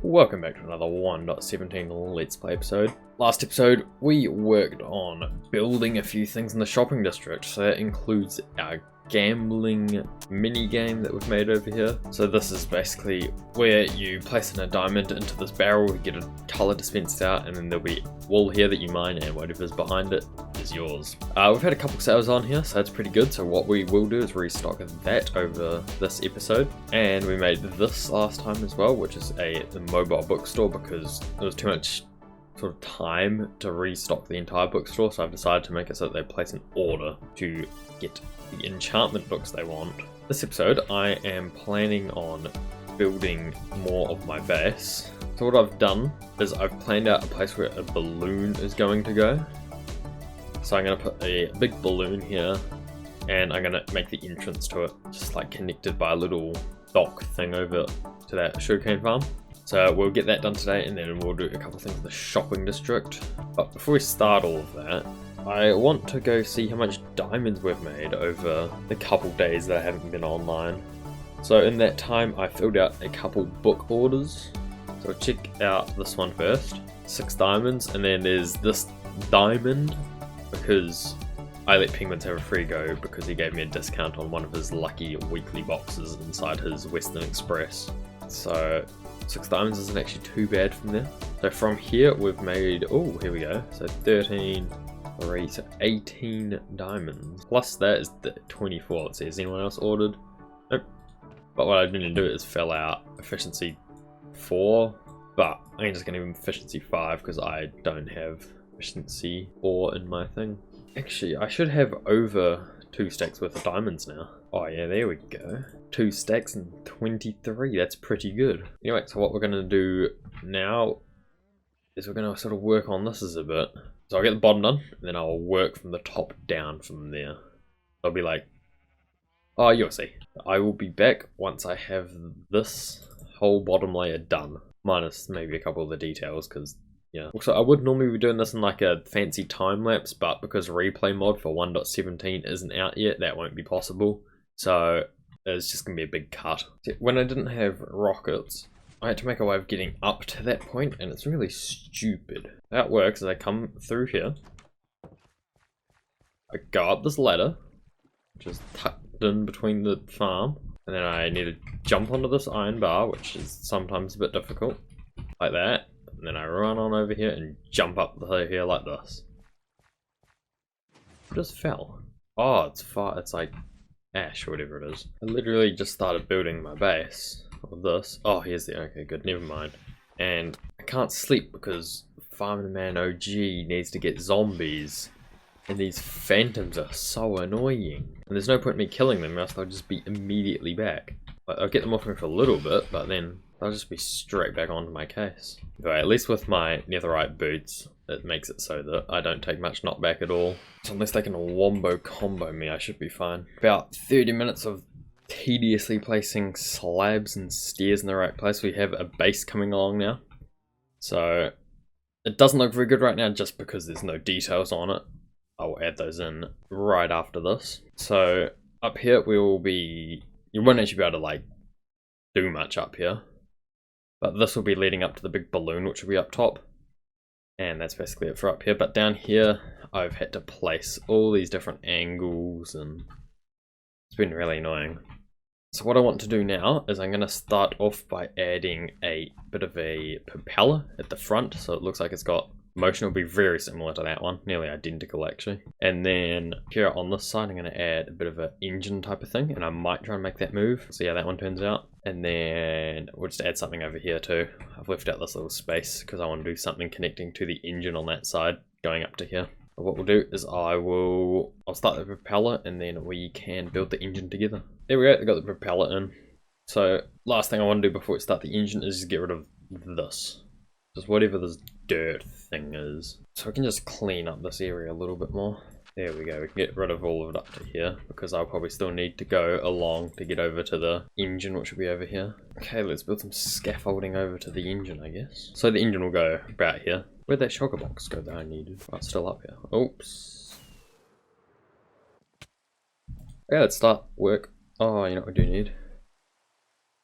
Welcome back to another 1.17 Let's Play episode. Last episode, we worked on building a few things in the shopping district, so that includes our gambling mini game that we've made over here. So this is basically where you place in a diamond into this barrel, you get a colour dispensed out, and then there'll be wool here that you mine, and whatever's behind it is yours. We've had a couple sales on here, so that's pretty good. So what we will do is restock that over this episode, and we made this last time as well, which is the mobile bookstore, because there was too much sort of time to restock the entire bookstore, so I've decided to make it so that they place an order to get the enchantment books they want. This episode I am planning on building more of my base. So what I've done is I've planned out a place where a balloon is going to go. So I'm going to put a big balloon here, and I'm going to make the entrance to it just like connected by a little dock thing over to that sugarcane farm. So we'll get that done today, and then we'll do a couple of things in the shopping district. But before we start all of that, I want to go see how much diamonds we've made over the couple days that I haven't been online. So in that time I filled out a couple book orders. So check out this one first. 6 diamonds, and then there's this diamond because I let Penguins have a free go because he gave me a discount on one of his lucky weekly boxes inside his Western Express. So 6 diamonds isn't actually too bad from there. So from here we've made, oh here we go, so 13, 3, so 18 diamonds. Plus that is the 24. It says anyone else ordered? Nope. But what I didn't do is fill out efficiency 4, but I'm just going to give him efficiency 5 because I don't have efficiency 4 in my thing. Actually, I should have over 2 stacks worth of diamonds now. Oh yeah, there we go. 2 stacks and 23, that's pretty good. Anyway, so what we're going to do now is we're going to sort of work on this as a bit. So I'll get the bottom done, and then I'll work from the top down from there. I'll be like, oh, you'll see. I will be back once I have this whole bottom layer done. Minus maybe a couple of the details, because, yeah. Also, I would normally be doing this in like a fancy time lapse, but because replay mod for 1.17 isn't out yet, that won't be possible. So it's just going to be a big cut. When I didn't have rockets, I had to make a way of getting up to that point, and it's really stupid. How it works is I come through here, I go up this ladder, which is tucked in between the farm, and then I need to jump onto this iron bar, which is sometimes a bit difficult, like that, and then I run on over here and jump up here like this. It just fell. Oh, it's far, it's like ash or whatever it is. I literally just started building my base of this. Oh, here's the, okay, good, never mind. And I can't sleep because Farming Man OG needs to get zombies, and these phantoms are so annoying. And there's no point in me killing them, or else they'll just be immediately back. Like, I'll get them off me for a little bit, but then they'll just be straight back onto my case. Anyway, at least with my netherite boots, it makes it so that I don't take much knockback at all. So unless they can wombo combo me, I should be fine. About 30 minutes of tediously placing slabs and stairs in the right place. We have a base coming along now. So it doesn't look very good right now just because there's no details on it. I'll add those in right after this. So up here we will be, you won't actually be able to like do much up here, but this will be leading up to the big balloon which will be up top, and that's basically it for up here. But down here I've had to place all these different angles, and it's been really annoying. So what I want to do now is I'm going to start off by adding a bit of a propeller at the front, so it looks like it's got motion. Will be very similar to that one, nearly identical actually. And then here on this side I'm going to add a bit of an engine type of thing, and I might try and make that move, see how that one turns out. And then we'll just add something over here too. I've left out this little space because I want to do something connecting to the engine on that side going up to here. What we'll do is I'll start the propeller, and then we can build the engine together. There we go, I got the propeller in. So last thing I want to do before we start the engine is just get rid of this. Just whatever this dirt thing is. So we can just clean up this area a little bit more. There we go, we can get rid of all of it up to here, because I'll probably still need to go along to get over to the engine, which will be over here. Okay, let's build some scaffolding over to the engine, I guess. So the engine will go about here. Where'd that shulker box go that I needed? Oh, it's still up here. Oops. Okay, let's start work. Oh, you know what we do need?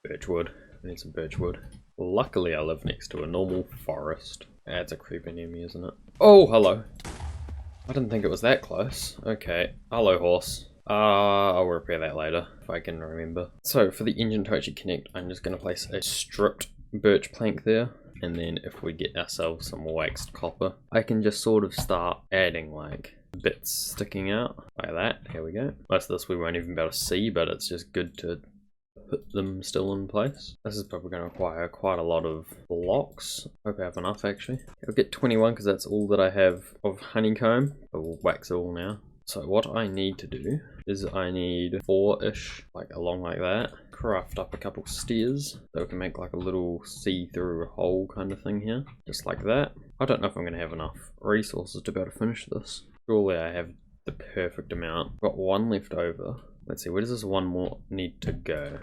Birchwood. I need some birchwood. Luckily I live next to a normal forest. That's a creeper near me, isn't it? Oh, hello. I didn't think it was that close. Okay, hello horse. I'll repair that later if I can remember. So for the engine to actually connect, I'm just going to place a stripped birch plank there. And then if we get ourselves some waxed copper, I can just sort of start adding like bits sticking out like that. Here we go. Most of this we won't even be able to see, but it's just good to put them still in place. This is probably going to require quite a lot of blocks. Hope I have enough actually. I'll get 21 because that's all that I have of honeycomb. I will wax it all now. So what I need to do is I need 4-ish, like along like that. Craft up a couple stairs so we can make like a little see-through hole kind of thing here. Just like that. I don't know if I'm going to have enough resources to be able to finish this. Surely I have the perfect amount. I've got one left over. Let's see, where does this one more need to go?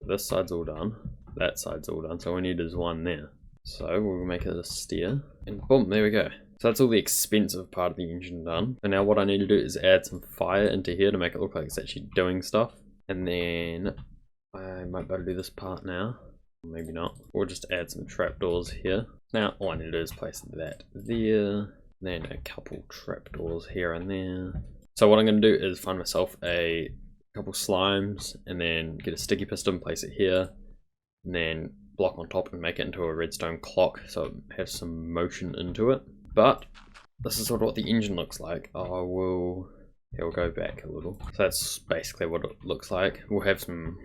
This side's all done. That side's all done. So all we need is one there. So we'll make it a stair. And boom, there we go. So that's all the expensive part of the engine done. And now what I need to do is add some fire into here to make it look like it's actually doing stuff. And then I might be able to do this part now. Maybe not. We'll just add some trapdoors here. Now all I need to do is place that there. Then a couple trapdoors here and there. So what I'm going to do is find myself a couple slimes and then get a sticky piston, place it here. And then block on top and make it into a redstone clock so it has some motion into it. But this is sort of what the engine looks like. We'll go back a little. So that's basically what it looks like. We'll have some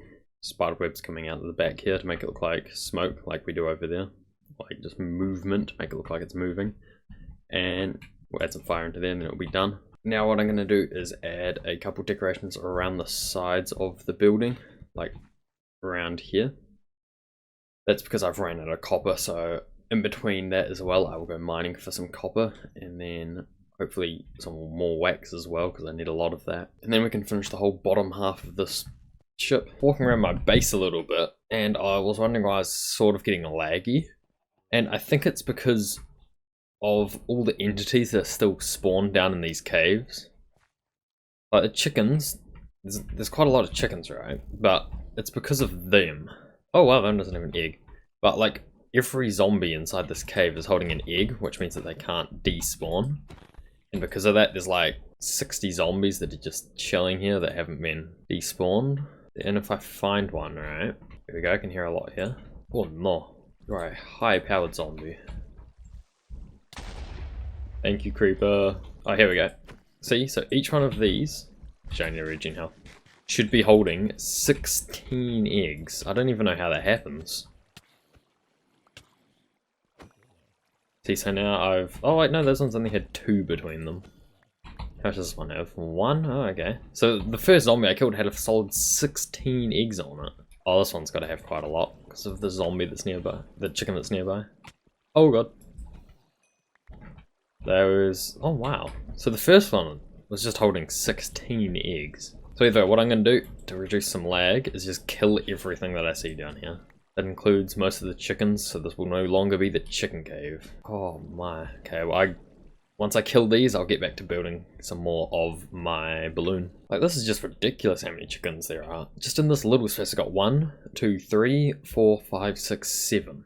spider webs coming out of the back here to make it look like smoke, like we do over there. Like just movement, make it look like it's moving. And we'll add some fire into there and then it'll be done. Now what I'm going to do is add a couple decorations around the sides of the building, like around here. That's because I've ran out of copper, so in between that as well, I will go mining for some copper and then hopefully some more wax as well because I need a lot of that. And then we can finish the whole bottom half of this ship. Walking around my base a little bit and I was wondering why I was sort of getting laggy. And I think it's because of all the entities that are still spawned down in these caves. Like the chickens, there's quite a lot of chickens, right? But it's because of them. Oh wow, that doesn't have an egg. But like, every zombie inside this cave is holding an egg, which means that they can't despawn. And because of that, there's like 60 zombies that are just chilling here that haven't been despawned. And if I find one, right, here we go, I can hear a lot here. Oh no, you're a high-powered zombie. Thank you, creeper. Oh, here we go. See, so each one of these, showing your regen health, should be holding 16 eggs. I don't even know how that happens. See, so now I've... Oh wait, no, those ones only had 2 between them. How much does this one have? 1? Oh, okay. So the first zombie I killed had a solid 16 eggs on it. Oh, this one's got to have quite a lot because of the zombie that's nearby. The chicken that's nearby. Oh god. There was... Oh wow. So the first one was just holding 16 eggs. So either what I'm going to do to reduce some lag is just kill everything that I see down here. That includes most of the chickens, so this will no longer be the chicken cave. Oh my. Okay, well once I kill these, I'll get back to building some more of my balloon. Like, this is just ridiculous how many chickens there are. Just in this little space, I've got 1, 2, 3, 4, 5, 6, 7.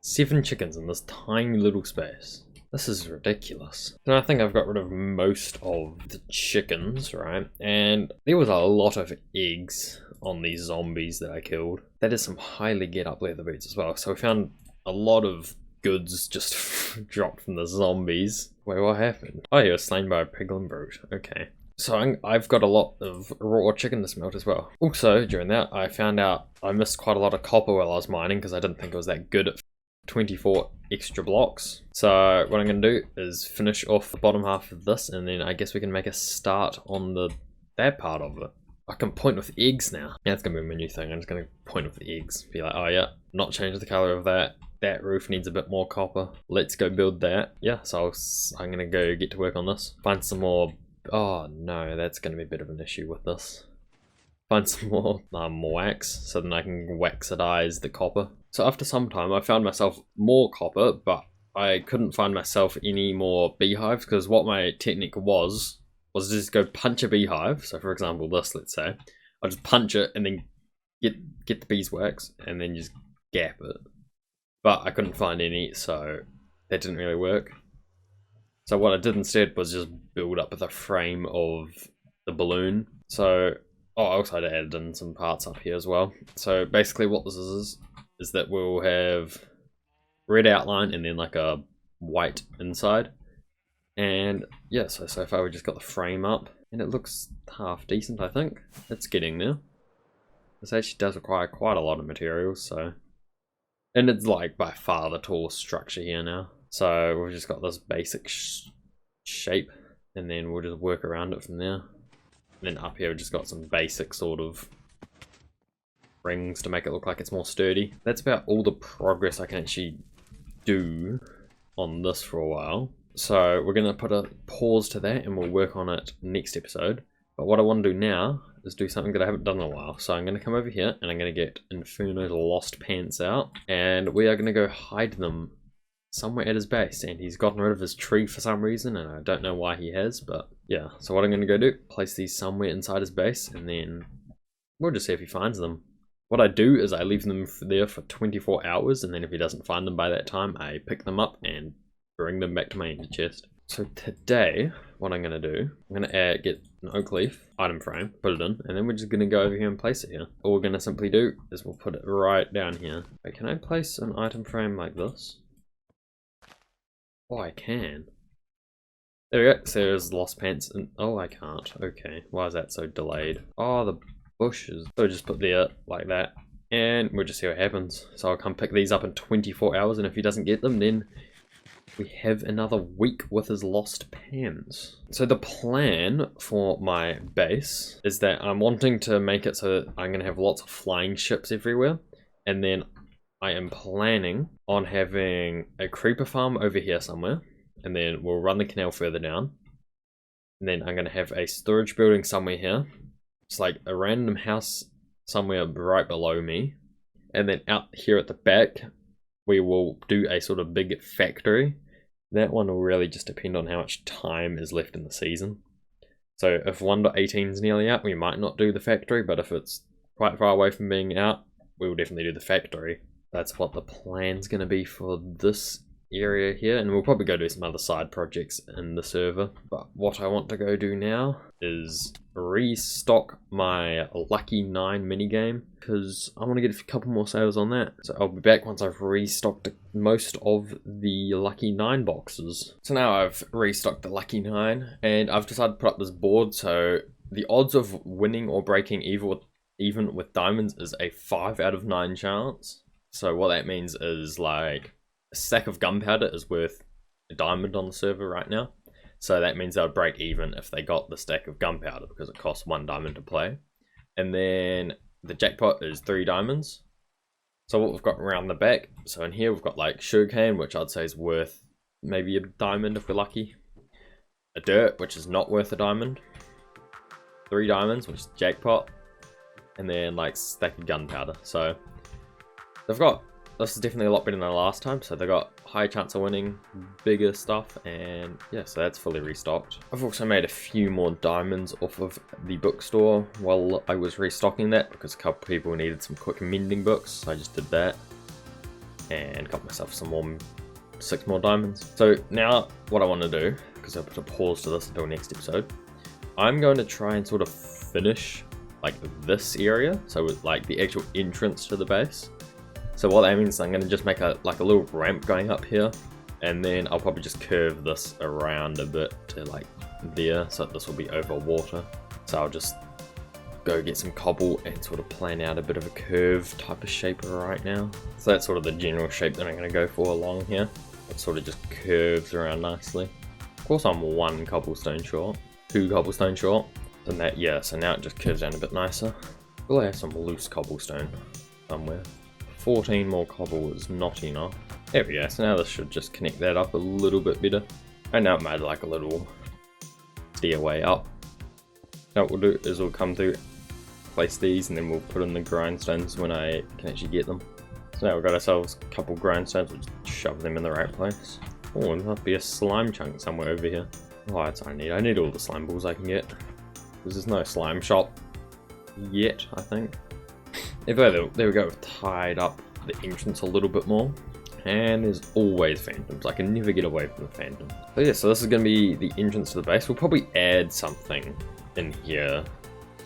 7 chickens in this tiny little space. This is ridiculous. And I think I've got rid of most of the chickens, right? And there was a lot of eggs on these zombies that I killed. That is some highly get up leather boots as well. So we found a lot of goods just dropped from the zombies. Wait, what happened? Oh, he was slain by a piglin brute. Okay. So I've got a lot of raw chicken to smelt as well. Also, during that, I found out I missed quite a lot of copper while I was mining because I didn't think it was that good at 24 extra blocks. So what I'm going to do is finish off the bottom half of this and then I guess we can make a start on that part of it. I can point with eggs now. Yeah, that's going to be my new thing. I'm just going to point with eggs. Be like, oh yeah, not change the color of that. That roof needs a bit more copper. Let's go build that. Yeah, so I'm going to go get to work on this. Find some more... Oh no, that's going to be a bit of an issue with this. Find some more wax so then I can waxidize the copper. So after some time I found myself more copper, but I couldn't find myself any more beehives because what my technique was just go punch a beehive. So for example this, let's say, I'll just punch it and then get the beeswax and then just gap it. But I couldn't find any, so that didn't really work. So what I did instead was just build up the frame of the balloon. So, I also had added in some parts up here as well. So basically what this is that we'll have red outline and then like a white inside. And yeah, so far we just got the frame up and it looks half decent, I think. It's getting there. This actually does require quite a lot of materials, so. And it's like by far the tallest structure here now. So we've just got this basic shape and then we'll just work around it from there. And then up here we've just got some basic sort of rings to make it look like it's more sturdy. That's about all the progress I can actually do on this for a while. So we're going to put a pause to that and we'll work on it next episode. But what I want to do now is do something that I haven't done in a while. So I'm going to come over here and I'm going to get Inferno's lost pants out. And we are going to go hide them somewhere at his base. And he's gotten rid of his tree for some reason. And I don't know why he has. But yeah, so what I'm going to go do, place these somewhere inside his base. And then we'll just see if he finds them. What I do is I leave them there for 24 hours. And then if he doesn't find them by that time, I pick them up and bring them back to my ender chest. So today, what I'm going to do, I'm going to get an oak leaf item frame, put it in, and then we're just going to go over here and place it here. All we're going to simply do is we'll put it right down here. Wait, can I place an item frame like this? Oh, I can. There we go. So there's lost pants and oh, I can't. Okay, why is that so delayed? Oh, the bushes. So just put there like that, and we'll just see what happens. So I'll come pick these up in 24 hours, and if he doesn't get them, then we have another week with his lost pans. So the plan for my base is that I'm wanting to make it so that I'm going to have lots of flying ships everywhere. And then I am planning on having a creeper farm over here somewhere. And then we'll run the canal further down. And then I'm going to have a storage building somewhere here. It's like a random house somewhere right below me. And then out here at the back, we will do a sort of big factory. That one will really just depend on how much time is left in the season. So if 1.18 is nearly out, we might not do the factory, but if it's quite far away from being out, we will definitely do the factory. That's what the plan's going to be for this area here, and we'll probably go do some other side projects in the server. But what I want to go do now is restock my Lucky 9 minigame, because I want to get a couple more sales on that. So I'll be back once I've restocked most of the Lucky 9 boxes. So now I've restocked the Lucky 9, and I've decided to put up this board, so the odds of winning or breaking even with diamonds is a 5 out of 9 chance. So what that means is like a stack of gunpowder is worth a diamond on the server right now. So that means they'll break even if they got the stack of gunpowder because it costs 1 diamond to play. And then the jackpot is 3 diamonds. So what we've got around the back, so in here we've got like sugarcane, which I'd say is worth maybe a diamond if we're lucky. A dirt, which is not worth a diamond. 3 diamonds, which is jackpot. And then like stack of gunpowder. So they've got, this is definitely a lot better than the last time, so they got high chance of winning, bigger stuff, and yeah, so that's fully restocked. I've also made a few more diamonds off of the bookstore while I was restocking that, because a couple people needed some quick mending books, so I just did that, and got myself some more, 6 more diamonds. So now, what I want to do, because I'll put a pause to this until next episode, I'm going to try and sort of finish like this area, so with like the actual entrance to the base. So what that means is I'm going to just make a little ramp going up here, and then I'll probably just curve this around a bit to like there, so this will be over water. So I'll just go get some cobble and sort of plan out a bit of a curve type of shape right now. So that's sort of the general shape that I'm going to go for along here. It sort of just curves around nicely. Of course I'm 1 cobblestone short, 2 cobblestone short, and that, yeah, so now it just curves down a bit nicer. Will I have some loose cobblestone somewhere? 14 more cobble is not enough. There we go, so now this should just connect that up a little bit better. And now it made like a little stairway up. Now what we'll do is we'll come through, place these, and then we'll put in the grindstones when I can actually get them. So now we've got ourselves a couple grindstones, we'll just shove them in the right place. Oh, there must be a slime chunk somewhere over here. Oh, that's what I need. I need all the slime balls I can get, because there's no slime shop yet, I think. There we go, we've tied up the entrance a little bit more. And there's always phantoms. I can never get away from the phantom. So yeah, so this is going to be the entrance to the base. We'll probably add something in here,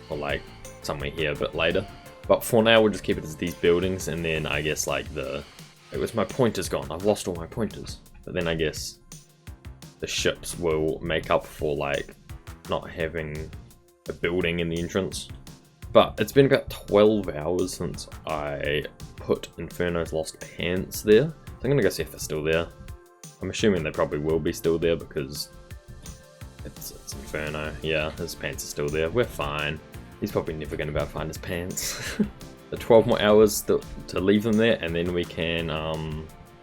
or like somewhere here a bit later. But for now, we'll just keep it as these buildings, and then I guess like it was my pointer's gone. I've lost all my pointers. But then I guess the ships will make up for like not having a building in the entrance. But it's been about 12 hours since I put Inferno's Lost Pants there. So I'm gonna go see if they're still there. I'm assuming they probably will be still there because it's Inferno. Yeah, his pants are still there. We're fine. He's probably never gonna be able to find his pants. The 12 more hours to leave them there, and then we can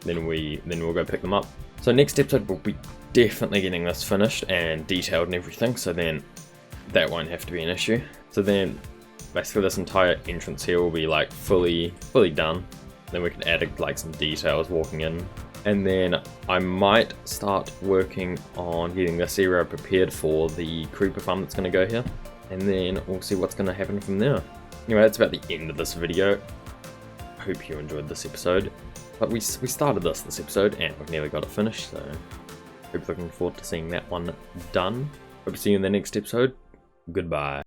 then we'll go pick them up. So next episode we'll be definitely getting this finished and detailed and everything. So then that won't have to be an issue. So then basically this entire entrance here will be like fully done. Then we can add like some details walking in. And then I might start working on getting this area prepared for the creeper farm that's going to go here. And then we'll see what's going to happen from there. Anyway, that's about the end of this video. I hope you enjoyed this episode. But we started this episode and we've nearly got it finished. So hope you're looking forward to seeing that one done. Hope to see you in the next episode. Goodbye.